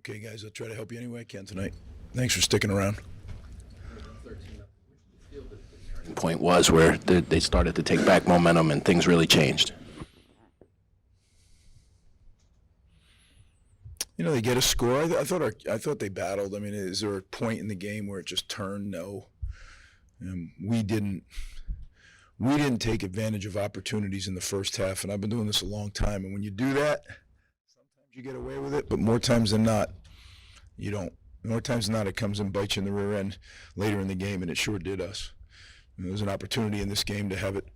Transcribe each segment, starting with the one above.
Okay, guys, I'll try to help you any way I can tonight. Thanks for sticking around. Point was where they started to take back momentum and things really changed. You know, they get a score. I thought they battled. I mean, is there a point in the game where it just turned? No. We didn't take advantage of opportunities in the first half, and I've been doing this a long time. And when you do that, sometimes you get away with it, but more times than not, you don't. More times than not, it comes and bites you in the rear end later in the game, and it sure did us. There was an opportunity in this game to have it,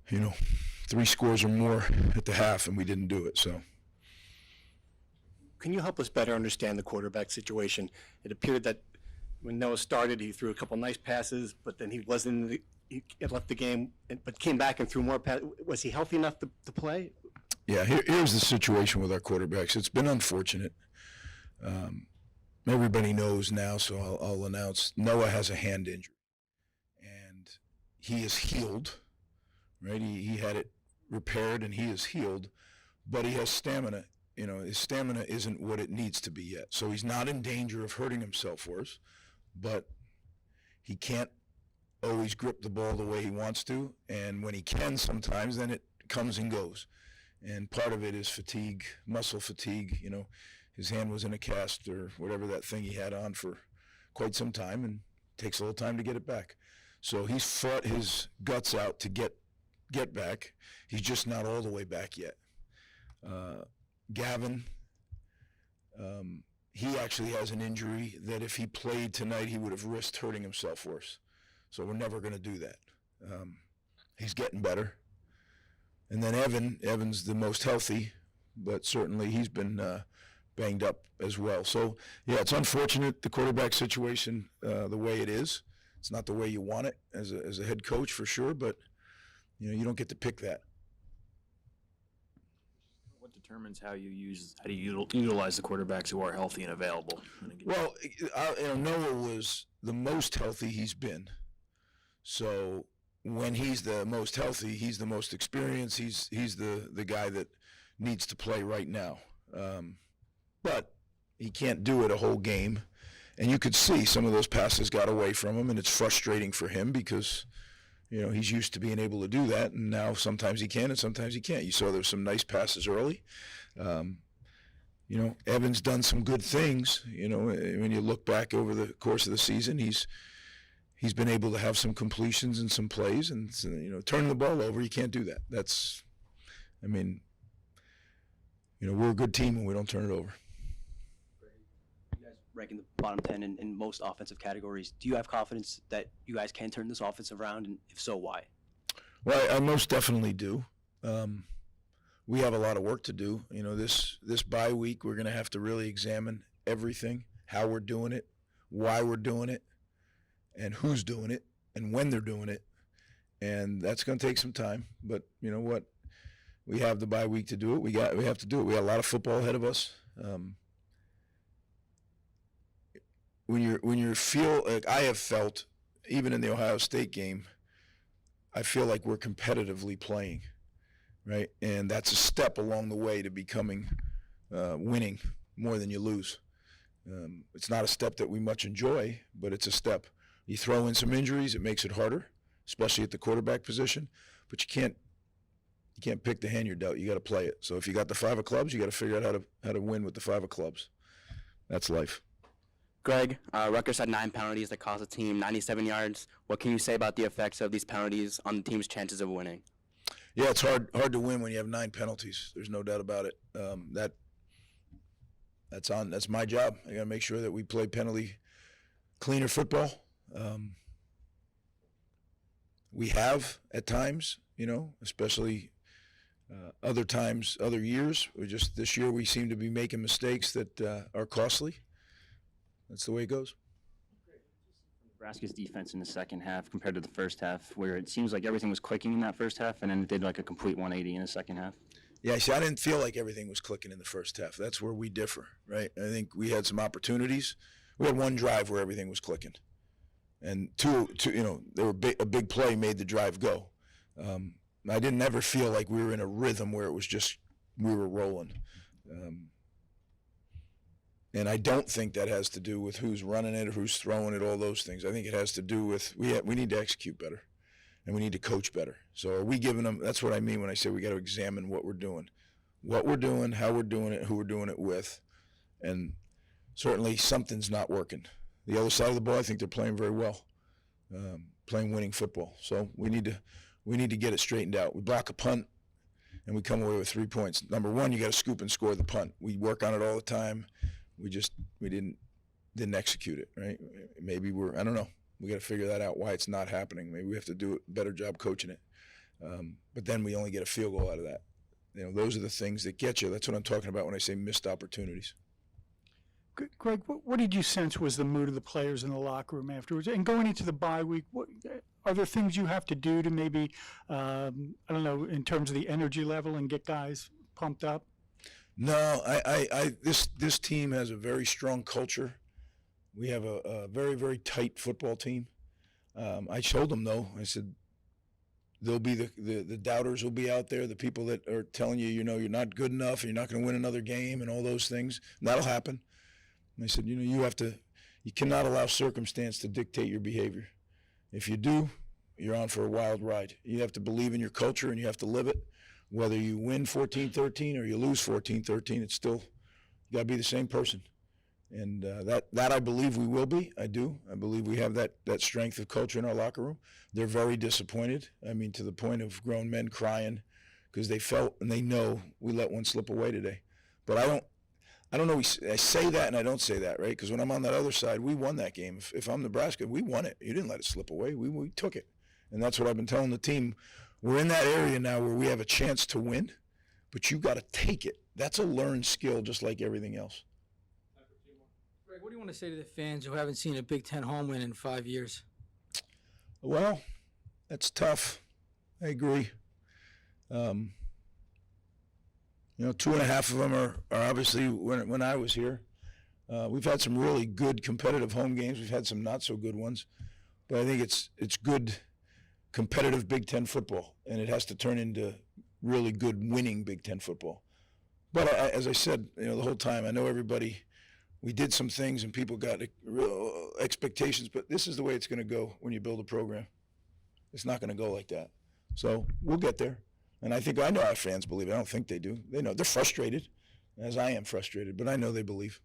3 scores or more at the half, and we didn't do it. So. Can you help us better understand the quarterback situation? It appeared that when Noah started, he threw a couple nice passes, but then he left the game, but came back and threw more passes. Was he healthy enough to play? Yeah, here's the situation with our quarterbacks. It's been unfortunate. Everybody knows now, so I'll announce Noah has a hand injury. And he is healed, right? He had it repaired and he is healed, but he has stamina. His stamina isn't what it needs to be yet. So he's not in danger of hurting himself worse, but he can't always grip the ball the way he wants to. And when he can sometimes, then it comes and goes. And part of it is fatigue, muscle fatigue. His hand was in a cast or whatever that thing he had on for quite some time, and it takes a little time to get it back. So he's fought his guts out to get back. He's just not all the way back yet. Gavin, he actually has an injury that if he played tonight, he would have risked hurting himself worse. So we're never going to do that. He's getting better. And then Evan's the most healthy, but certainly he's been banged up as well. So, yeah, it's unfortunate, the quarterback situation, the way it is. It's not the way you want it as a head coach for sure, but, you don't get to pick that. What determines how you utilize the quarterbacks who are healthy and available? Well, Noah was the most healthy he's been. So when he's the most healthy, he's the most experienced. He's the guy that needs to play right now. But he can't do it a whole game. And you could see some of those passes got away from him, and it's frustrating for him because, he's used to being able to do that, and now sometimes he can and sometimes he can't. You saw there's some nice passes early. Evan's done some good things. When you look back over the course of the season, he's been able to have some completions and some plays, and turning the ball over, you can't do that. We're a good team when we don't turn it over. You guys rank in the bottom 10 in most offensive categories. Do you have confidence that you guys can turn this offense around, and if so, why? Well, I most definitely do. We have a lot of work to do. This bye week, we're going to have to really examine everything, how we're doing it, why we're doing it, and who's doing it, and when they're doing it. And that's going to take some time. But you know what? We have the bye week to do it. We have to do it. We got a lot of football ahead of us. When you feel like I have felt, even in the Ohio State game, I feel like we're competitively playing, right? And that's a step along the way to becoming winning more than you lose. It's not a step that we much enjoy, but it's a step. You throw in some injuries, it makes it harder, especially at the quarterback position. But you can't pick the hand you're dealt. You got to play it. So if you got the 5 of clubs, you got to figure out how to win with the 5 of clubs. That's life. Greg, Rutgers had 9 penalties that cost the team 97 yards. What can you say about the effects of these penalties on the team's chances of winning? Yeah, it's hard to win when you have 9 penalties. There's no doubt about it. That's my job. I got to make sure that we play penalty cleaner football. We have at times, especially other times, other years. This year we seem to be making mistakes that are costly. That's the way it goes. Nebraska's defense in the second half compared to the first half, where it seems like everything was clicking in that first half, and then it did like a complete 180 in the second half. Yeah, see, I didn't feel like everything was clicking in the first half. That's where we differ, right? I think we had some opportunities. We had one drive where everything was clicking, and two, there were a big play made the drive go. I didn't ever feel like we were in a rhythm where it was just we were rolling. And I don't think that has to do with who's running it or who's throwing it, all those things. I think it has to do with we need to execute better, and we need to coach better. So are we giving them – that's what I mean when I say we got to examine what we're doing, how we're doing it, who we're doing it with. And certainly something's not working. The other side of the ball, I think they're playing very well, playing winning football. So we need to get it straightened out. We block a punt, and we come away with 3 points. Number one, you got to scoop and score the punt. We work on it all the time. We didn't execute it, right? Maybe I don't know. We got to figure that out, why it's not happening. Maybe we have to do a better job coaching it. But then we only get a field goal out of that. Those are the things that get you. That's what I'm talking about when I say missed opportunities. Greg, what did you sense was the mood of the players in the locker room afterwards? And going into the bye week, are there things you have to do to maybe, I don't know, in terms of the energy level and get guys pumped up? No, this team has a very strong culture. We have a very, very tight football team. I told them, though, I said, there'll be the doubters will be out there, the people that are telling you, you're not good enough and you're not going to win another game and all those things. And that'll happen. And I said, you cannot allow circumstance to dictate your behavior. If you do, you're on for a wild ride. You have to believe in your culture and you have to live it. Whether you win 14-13 or you lose 14-13, it's still, you got to be the same person. And that I believe we will be. I do. I believe we have that strength of culture in our locker room. They're very disappointed. I mean, to the point of grown men crying because they felt and they know we let one slip away today. But I don't know. I say that and I don't say that, right? Because when I'm on that other side, we won that game. If I'm Nebraska, we won it. You didn't let it slip away. We took it. And that's what I've been telling the team. We're in that area now where we have a chance to win, but you got to take it. That's a learned skill just like everything else. Greg, what do you want to say to the fans who haven't seen a Big Ten home win in 5 years? Well, that's tough. I agree. 2.5 of them are obviously when I was here. We've had some really good competitive home games. We've had some not so good ones, but I think it's good competitive Big Ten football, and it has to turn into really good winning Big Ten football. But as I said, the whole time, I know everybody. We did some things and people got real expectations, but this is the way it's going to go when you build a program. It's not going to go like that. So we'll get there. And I know our fans believe it. I don't think they do. They know. They're frustrated, as I am frustrated, but I know they believe.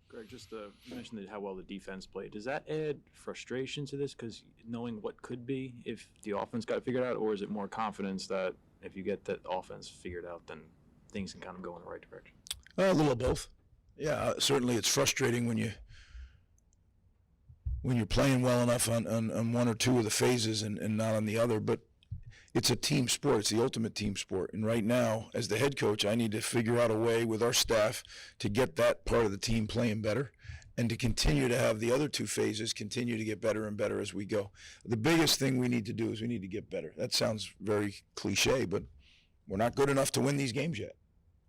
Greg, you mentioned how well the defense played. Does that add frustration to this? Because knowing what could be if the offense got figured out, or is it more confidence that if you get that offense figured out, then things can kind of go in the right direction? A little of both. Yeah, certainly it's frustrating when you're playing well enough on one or two of the phases and not on the other, but it's a team sport. It's the ultimate team sport. And right now, as the head coach, I need to figure out a way with our staff to get that part of the team playing better and to continue to have the other two phases continue to get better and better as we go. The biggest thing we need to do is we need to get better. That sounds very cliche, but we're not good enough to win these games yet.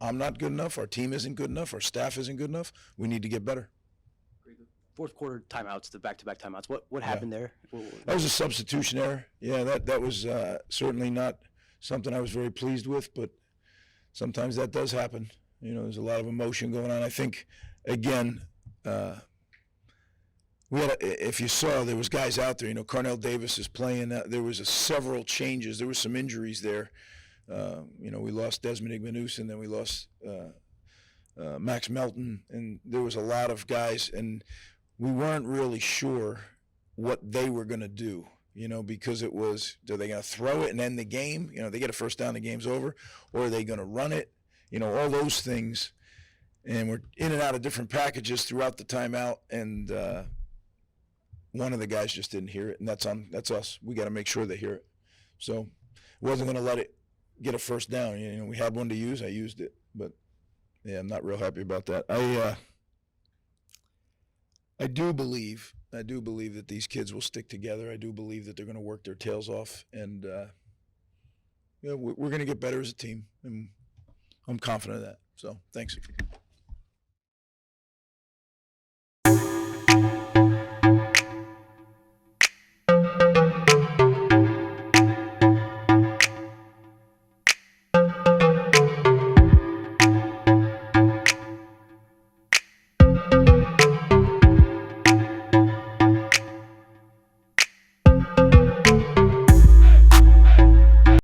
I'm not good enough. Our team isn't good enough. Our staff isn't good enough. We need to get better. Fourth quarter timeouts, the back-to-back timeouts. What happened there? That was a substitution error. Yeah, that was certainly not something I was very pleased with, but sometimes that does happen. There's a lot of emotion going on. I think, again, if you saw, there was guys out there. Carnell Davis is playing. There was several changes. There were some injuries there. We lost Desmond Igbenus, and then we lost Max Melton, and there was a lot of guys, and we weren't really sure what they were going to do, because it was, are they going to throw it and end the game? They get a first down, the game's over, or are they going to run it? All those things. And we're in and out of different packages throughout the timeout, and one of the guys just didn't hear it, and that's us. We got to make sure they hear it. So wasn't going to let it get a first down. We had one to use. I used it, but yeah, I'm not real happy about that. I do believe that these kids will stick together. I do believe that they're going to work their tails off, and we're going to get better as a team, and I'm confident of that. So thanks.